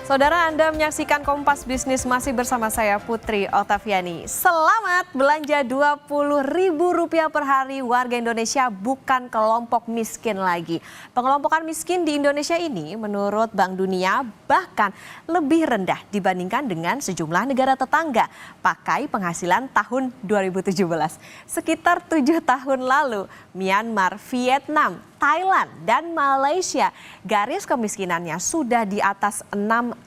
Saudara, Anda menyaksikan Kompas Bisnis masih bersama saya Putri Oktaviani. Selamat belanja Rp20.000 per hari, warga Indonesia bukan kelompok miskin lagi. Pengelompokan miskin di Indonesia ini menurut Bank Dunia bahkan lebih rendah dibandingkan dengan sejumlah negara tetangga. Pakai penghasilan tahun 2017. Sekitar 7 tahun lalu, Myanmar, Vietnam, Thailand, dan Malaysia garis kemiskinannya sudah di atas Rp600.000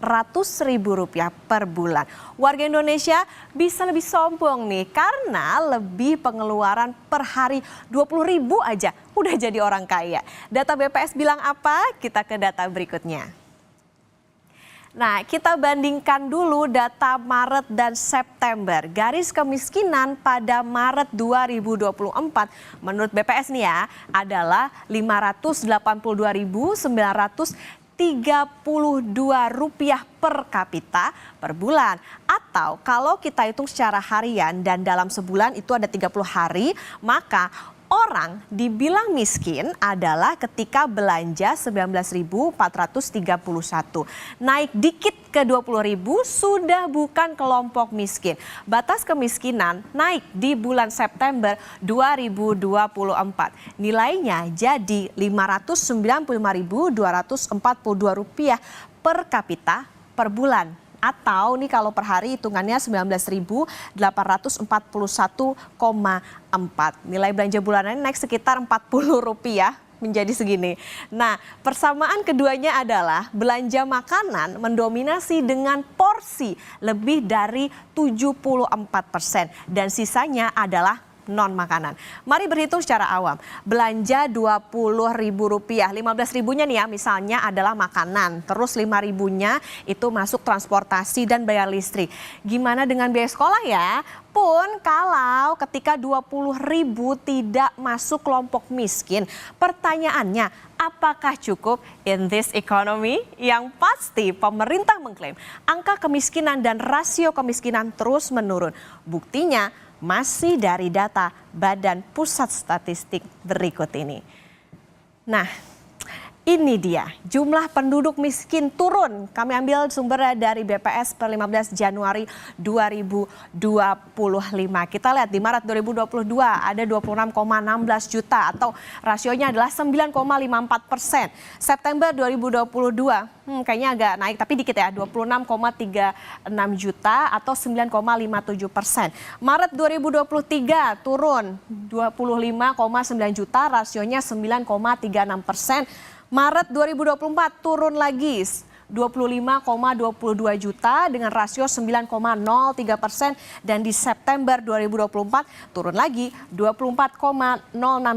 per bulan. Warga Indonesia bisa lebih sombong nih karena lebih pengeluaran per hari 20.000 aja udah jadi orang kaya. Data BPS bilang apa? Kita ke data berikutnya. Nah, kita bandingkan dulu data Maret dan September. Garis kemiskinan pada Maret 2024 menurut BPS nih ya adalah Rp582.932 per kapita per bulan. Atau kalau kita hitung secara harian dan dalam sebulan itu ada 30 hari, maka orang dibilang miskin adalah ketika belanja 19.431. Naik dikit ke 20.000 sudah bukan kelompok miskin. Batas kemiskinan naik di bulan September 2024. Nilainya jadi Rp595.242 per kapita per bulan. Atau nih kalau per hari hitungannya 19.841,4. Nilai belanja bulanannya naik sekitar Rp40 menjadi segini. Nah, persamaan keduanya adalah belanja makanan mendominasi dengan porsi lebih dari 74% dan sisanya adalah non makanan. Mari berhitung secara awam. Belanja Rp20.000, 15.000-nya nih ya misalnya adalah makanan. Terus 5.000-nya itu masuk transportasi dan bayar listrik. Gimana dengan biaya sekolah ya? Pun kalau ketika 20.000 tidak masuk kelompok miskin, pertanyaannya apakah cukup in this economy? Yang pasti pemerintah mengklaim angka kemiskinan dan rasio kemiskinan terus menurun. Buktinya masih dari data Badan Pusat Statistik berikut ini. Nah, ini dia jumlah penduduk miskin turun. Kami ambil sumber dari BPS per 15 Januari 2025. Kita lihat di Maret 2022 ada 26,16 juta atau rasionya adalah 9,54%. September 2022 kayaknya agak naik tapi dikit ya, 26,36 juta atau 9,57%. Maret 2023 turun 25,9 juta, rasionya 9,36%. Maret 2024 turun lagi 25,22 juta dengan rasio 9,03%, dan di September 2024 turun lagi 24,06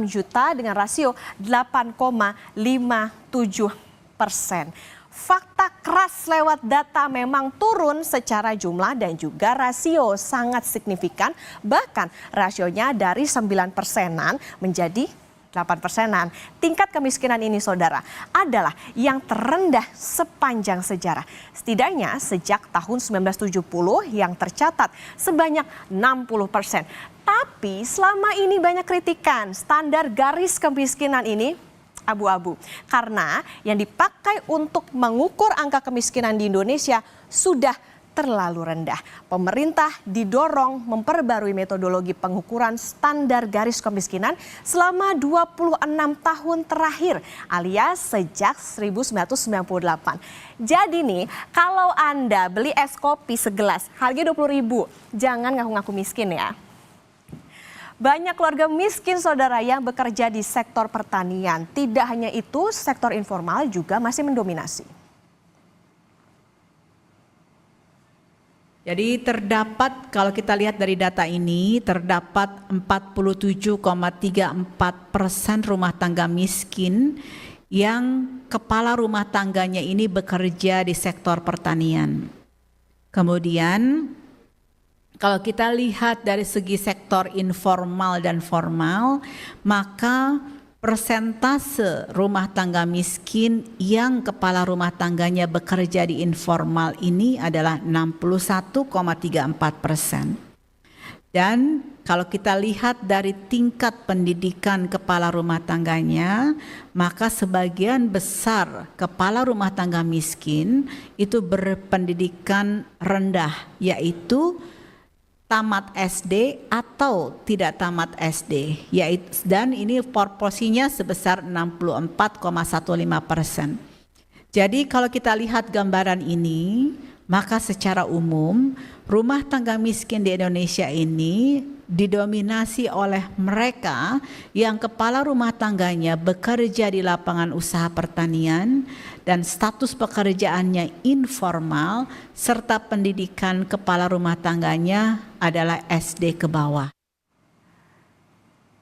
juta dengan rasio 8,57%. Fakta keras lewat data memang turun secara jumlah dan juga rasio sangat signifikan, bahkan rasionya dari 9%-an menjadi 8%-an. Tingkat kemiskinan ini saudara adalah yang terendah sepanjang sejarah. Setidaknya sejak tahun 1970 yang tercatat sebanyak 60%. Tapi selama ini banyak kritikan standar garis kemiskinan ini abu-abu. Karena yang dipakai untuk mengukur angka kemiskinan di Indonesia sudah terlalu rendah. Pemerintah didorong memperbarui metodologi pengukuran standar garis kemiskinan selama 26 tahun terakhir alias sejak 1998. Jadi nih, kalau Anda beli es kopi segelas harga 20.000, jangan ngaku-ngaku miskin ya. Banyak keluarga miskin saudara yang bekerja di sektor pertanian. Tidak hanya itu, sektor informal juga masih mendominasi. Jadi terdapat, kalau kita lihat dari data ini, terdapat 47,34% rumah tangga miskin yang kepala rumah tangganya ini bekerja di sektor pertanian. Kemudian kalau kita lihat dari segi sektor informal dan formal, maka persentase rumah tangga miskin yang kepala rumah tangganya bekerja di informal ini adalah 61,34%. Dan kalau kita lihat dari tingkat pendidikan kepala rumah tangganya, maka sebagian besar kepala rumah tangga miskin itu berpendidikan rendah, yaitu tamat SD atau tidak tamat SD, dan ini proporsinya sebesar 64,15%. Jadi kalau kita lihat gambaran ini, maka secara umum rumah tangga miskin di Indonesia ini didominasi oleh mereka yang kepala rumah tangganya bekerja di lapangan usaha pertanian dan status pekerjaannya informal, serta pendidikan kepala rumah tangganya adalah SD ke bawah.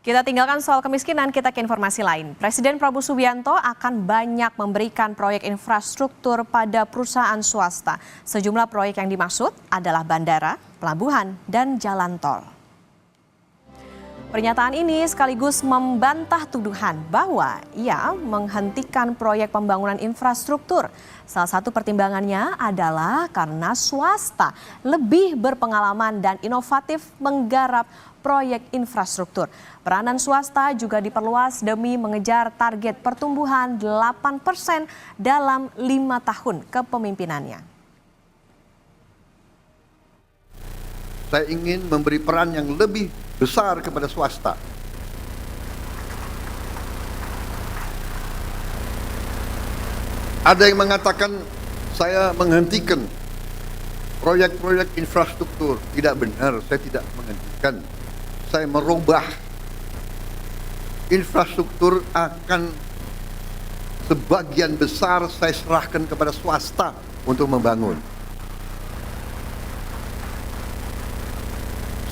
Kita tinggalkan soal kemiskinan, kita ke informasi lain. Presiden Prabowo Subianto akan banyak memberikan proyek infrastruktur pada perusahaan swasta. Sejumlah proyek yang dimaksud adalah bandara, pelabuhan, dan jalan tol. Pernyataan ini sekaligus membantah tuduhan bahwa ia menghentikan proyek pembangunan infrastruktur. Salah satu pertimbangannya adalah karena swasta lebih berpengalaman dan inovatif menggarap proyek infrastruktur. Peranan swasta juga diperluas demi mengejar target pertumbuhan 8% dalam 5 tahun kepemimpinannya. Saya ingin memberi peran yang lebih besar kepada swasta. Ada yang mengatakan saya menghentikan proyek-proyek infrastruktur. Tidak benar, saya tidak menghentikan. Saya merubah. Infrastruktur akan sebagian besar saya serahkan kepada swasta untuk membangun.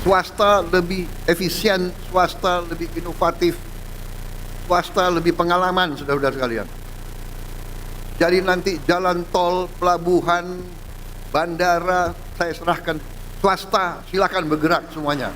Swasta lebih efisien, swasta lebih inovatif, swasta lebih pengalaman, saudara-saudara sekalian. Jadi nanti jalan tol, pelabuhan, bandara, saya serahkan swasta, silakan bergerak semuanya.